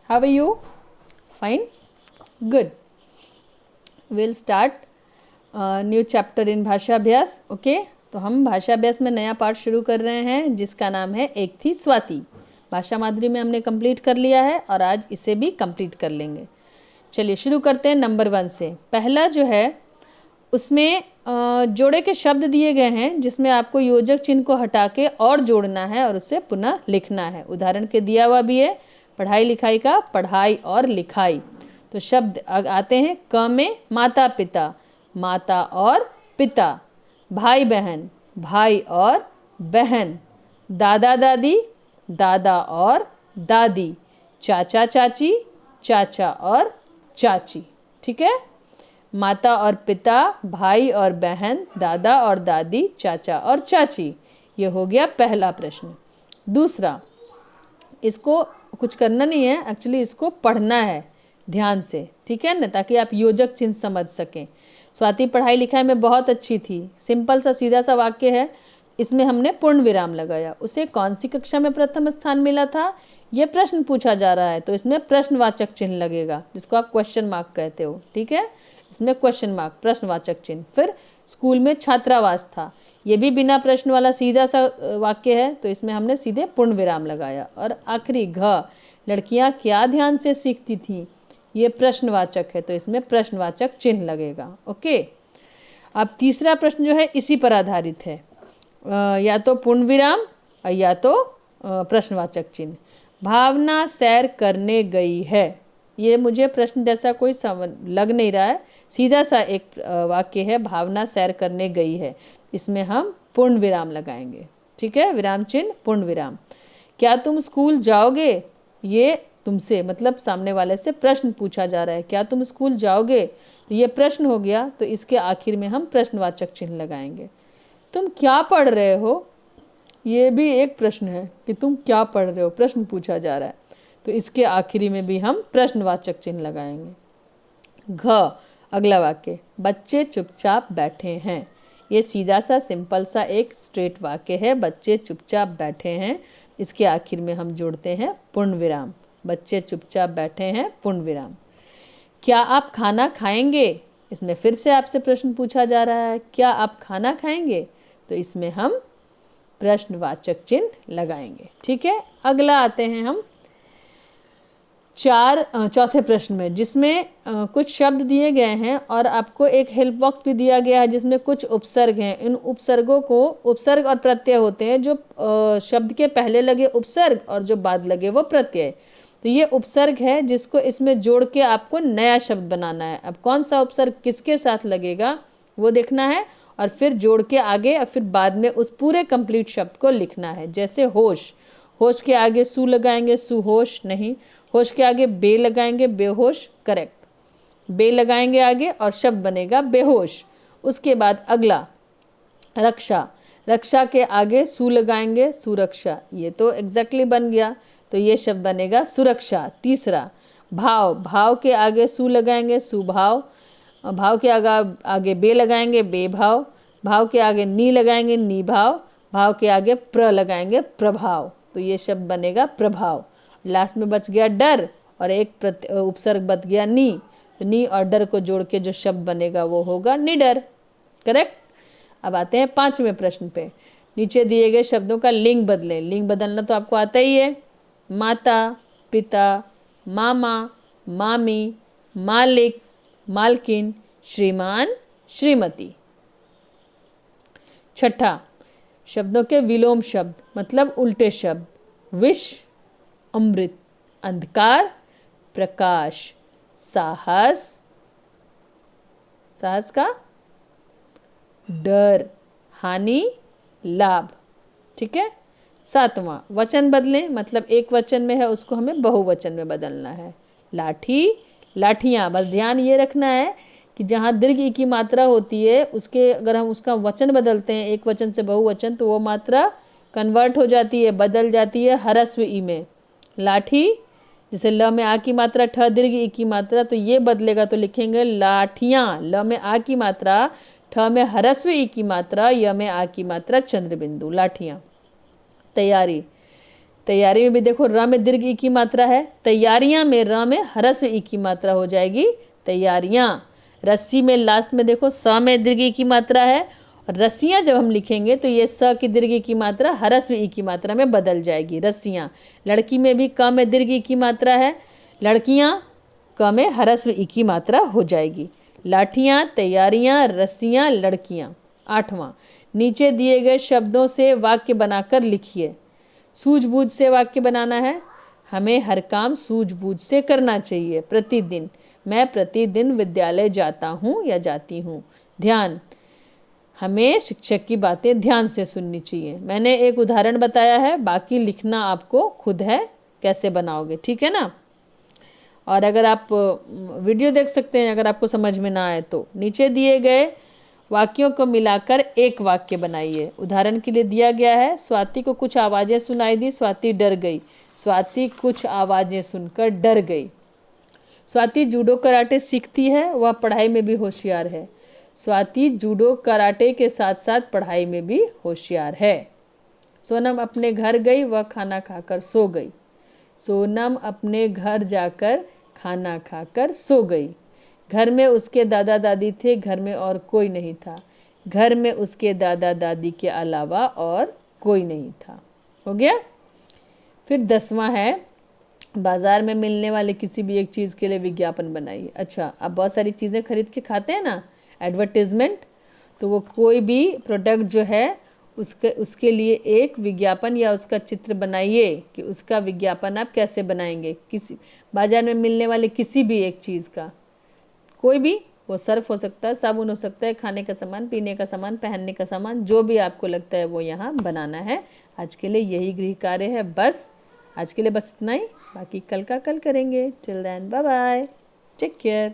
How are you? Fine? Good. We'll start new chapter in भाषाभ्यास. Okay, तो हम भाषाभ्यास में नया पाठ शुरू कर रहे हैं जिसका नाम है एक थी स्वाति. भाषा माधुरी में हमने कंप्लीट कर लिया है और आज इसे भी कंप्लीट कर लेंगे. चलिए शुरू करते हैं नंबर 1 से. पहला जो है उसमें जोड़े के शब्द दिए गए हैं जिसमें आपको योजक चिन्ह को हटा के और जोड़ना है और उसे पुनः लिखना है. उदाहरण के दिया हुआ भी है पढ़ाई लिखाई का पढ़ाई और लिखाई. तो शब्द आते हैं. क में माता पिता, माता और पिता. भाई बहन, भाई और बहन. दादा दादी, दादा और दादी. चाचा चाची, चाचा और चाची. ठीक है. माता और पिता, भाई और बहन, दादा और दादी, चाचा और चाची. ये हो गया पहला प्रश्न. दूसरा, इसको कुछ करना नहीं है, एक्चुअली इसको पढ़ना है ध्यान से. ठीक है ना, ताकि आप योजक चिन्ह समझ सकें. स्वाति पढ़ाई लिखाई में बहुत अच्छी थी. सिंपल सा सीधा सा वाक्य है. इसमें हमने पूर्ण विराम लगाया. उसे कौन सी कक्षा में प्रथम स्थान मिला था, ये प्रश्न पूछा जा रहा है. तो इसमें प्रश्नवाचक चिन्ह लगेगा जिसको आप क्वेश्चन मार्क कहते हो. ठीक है, इसमें क्वेश्चन मार्क, प्रश्नवाचक चिन्ह. फिर स्कूल में छात्रावास था. ये भी बिना प्रश्न वाला सीधा सा वाक्य है. तो इसमें हमने सीधे पूर्ण विराम लगाया. और आखिरी घ, लड़कियां क्या ध्यान से सीखती थीं, ये प्रश्नवाचक है. तो इसमें प्रश्नवाचक चिन्ह लगेगा. ओके. अब तीसरा प्रश्न जो है इसी पर आधारित है. या तो पूर्ण विराम या तो प्रश्नवाचक चिन्ह. भावना सैर करने गई है. ये मुझे प्रश्न जैसा कोई लग नहीं रहा है. सीधा सा एक वाक्य है, भावना सैर करने गई है. इसमें हम पूर्ण विराम लगाएंगे. ठीक है, विराम चिन्ह पूर्ण विराम. क्या तुम स्कूल जाओगे, ये तुमसे मतलब सामने वाले से प्रश्न पूछा जा रहा है. क्या तुम स्कूल जाओगे, तो ये प्रश्न हो गया. तो इसके आखिर में हम प्रश्नवाचक चिन्ह लगाएंगे. तुम क्या पढ़ रहे हो, ये भी एक प्रश्न है कि तुम क्या पढ़ रहे हो, प्रश्न पूछा जा रहा है. तो इसके आखिरी में भी हम प्रश्नवाचक चिन्ह लगाएंगे. घ, अगला वाक्य, बच्चे चुपचाप बैठे हैं. ये सीधा सा सिंपल सा एक स्ट्रेट वाक्य है. बच्चे चुपचाप बैठे हैं. इसके आखिर में हम जोड़ते हैं पूर्ण विराम. बच्चे चुपचाप बैठे हैं, पूर्ण विराम. क्या आप खाना खाएंगे, इसमें फिर से आपसे प्रश्न पूछा जा रहा है. क्या आप खाना खाएंगे, तो इसमें हम प्रश्नवाचक चिन्ह लगाएंगे. ठीक है. अगला आते हैं हम चौथे प्रश्न में, जिसमें कुछ शब्द दिए गए हैं और आपको एक हेल्प बॉक्स भी दिया गया है जिसमें कुछ उपसर्ग हैं. इन उपसर्गों को, उपसर्ग और प्रत्यय होते हैं. जो शब्द के पहले लगे उपसर्ग और जो बाद लगे वो प्रत्यय. तो ये उपसर्ग है जिसको इसमें जोड़ के आपको नया शब्द बनाना है. अब कौन सा उपसर्ग किसके साथ लगेगा वो देखना है और फिर जोड़ के आगे और फिर बाद में उस पूरे कंप्लीट शब्द को लिखना है. जैसे होश, होश के आगे सु लगाएंगे, सुहोश नहीं. होश के आगे बे लगाएंगे, बेहोश. करेक्ट. बे लगाएंगे आगे और शब्द बनेगा बेहोश. उसके बाद अगला रक्षा, रक्षा के आगे सु लगाएंगे, सुरक्षा. ये तो एग्जैक्टली बन गया. तो ये शब्द बनेगा सुरक्षा. तीसरा भाव, भाव के आगे सु लगाएंगे, सुभाव. भाव के आगे बे लगाएंगे, बेभाव. भाव के आगे नी लगाएंगे, निभाव. भाव के आगे प्र लगाएंगे, प्रभाव. तो ये शब्द बनेगा प्रभाव. लास्ट में बच गया डर और एक उपसर्ग बच गया नी. तो नी और डर को जोड़ के जो शब्द बनेगा वो होगा निडर. करेक्ट. अब आते हैं 5वें प्रश्न पे. नीचे दिए गए शब्दों का लिंग बदलें. लिंग बदलना तो आपको आता ही है. माता, पिता, मामा, मामी, मालिक, मालकिन, श्रीमान, श्रीमती. छठा, शब्दों के विलोम शब्द मतलब उल्टे शब्द. विष, अमृत, अंधकार, प्रकाश, साहस, साहस का डर, हानि, लाभ. ठीक है. 7वां, वचन बदलें मतलब एक वचन में है उसको हमें बहुवचन में बदलना है. लाठी, लाठियाँ. बस ध्यान ये रखना है कि जहाँ दीर्घ ई की मात्रा होती है उसके अगर हम उसका वचन बदलते हैं एक वचन से बहुवचन तो वो मात्रा कन्वर्ट हो जाती है, बदल जाती है ह्रस्व ई में. लाठी, जैसे ल में आ की मात्रा, ठ दीर्घ ई की मात्रा, तो ये बदलेगा तो लिखेंगे लाठियाँ. ल में आ की मात्रा, ठ में ह्रस्व ई की मात्रा, य में आ की मात्रा, चंद्र बिंदु. लाठियाँ. तैयारी, तैयारी में भी देखो र में दीर्घ ई की मात्रा है, तैयारियां में र में ह्रस्व ई की मात्रा हो जाएगी तैयारियां। रस्सी में लास्ट में देखो स में दीर्घ ई की मात्रा है, और रस्सियां जब हम लिखेंगे तो ये स की दीर्घ ई की मात्रा ह्रस्व ई की मात्रा में बदल जाएगी, रस्सियां। लड़की में भी क में दीर्घ ई की मात्रा है, लड़कियां क में ह्रस्व ई की मात्रा हो जाएगी। लाठियां, तैयारियां, रस्सियां, लड़कियां। 8वां, नीचे दिए गए शब्दों से वाक्य बनाकर लिखिए। सूझबूझ से वाक्य बनाना है, हमें हर काम सूझबूझ से करना चाहिए। प्रतिदिन, मैं प्रतिदिन विद्यालय जाता हूँ या जाती हूँ। ध्यान, हमें शिक्षक की बातें ध्यान से सुननी चाहिए। मैंने एक उदाहरण बताया है, बाकी लिखना आपको खुद है कैसे बनाओगे, ठीक है ना। और अगर आप वीडियो देख सकते हैं अगर आपको समझ में ना आए तो। नीचे दिए गए वाक्यों को मिलाकर एक वाक्य बनाइए। उदाहरण के लिए दिया गया है, स्वाति को कुछ आवाज़ें सुनाई दी, स्वाति डर गई। स्वाति कुछ आवाज़ें सुनकर डर गई। स्वाति जूडो कराटे सीखती है, वह पढ़ाई में भी होशियार है। स्वाति जूडो कराटे के साथ साथ पढ़ाई में भी होशियार है। सोनम अपने घर गई, वह खाना खाकर सो गई। सोनम अपने घर जाकर खाना खाकर सो गई। घर में उसके दादा दादी थे, घर में और कोई नहीं था। घर में उसके दादा दादी के अलावा और कोई नहीं था। हो गया। फिर 10वां है, बाज़ार में मिलने वाले किसी भी एक चीज़ के लिए विज्ञापन बनाइए। अच्छा, अब बहुत सारी चीज़ें खरीद के खाते हैं ना, एडवर्टीज़मेंट, तो वो कोई भी प्रोडक्ट जो है उसके लिए एक विज्ञापन या उसका चित्र बनाइए कि उसका विज्ञापन आप कैसे बनाएंगे। किसी बाज़ार में मिलने वाले किसी भी एक चीज़ का, कोई भी, वो सर्फ हो सकता है, साबुन हो सकता है, खाने का सामान, पीने का सामान, पहनने का सामान, जो भी आपको लगता है वो यहाँ बनाना है। आज के लिए यही गृह कार्य है। बस आज के लिए बस इतना ही, बाकी कल का कल करेंगे। Till then bye bye, take care.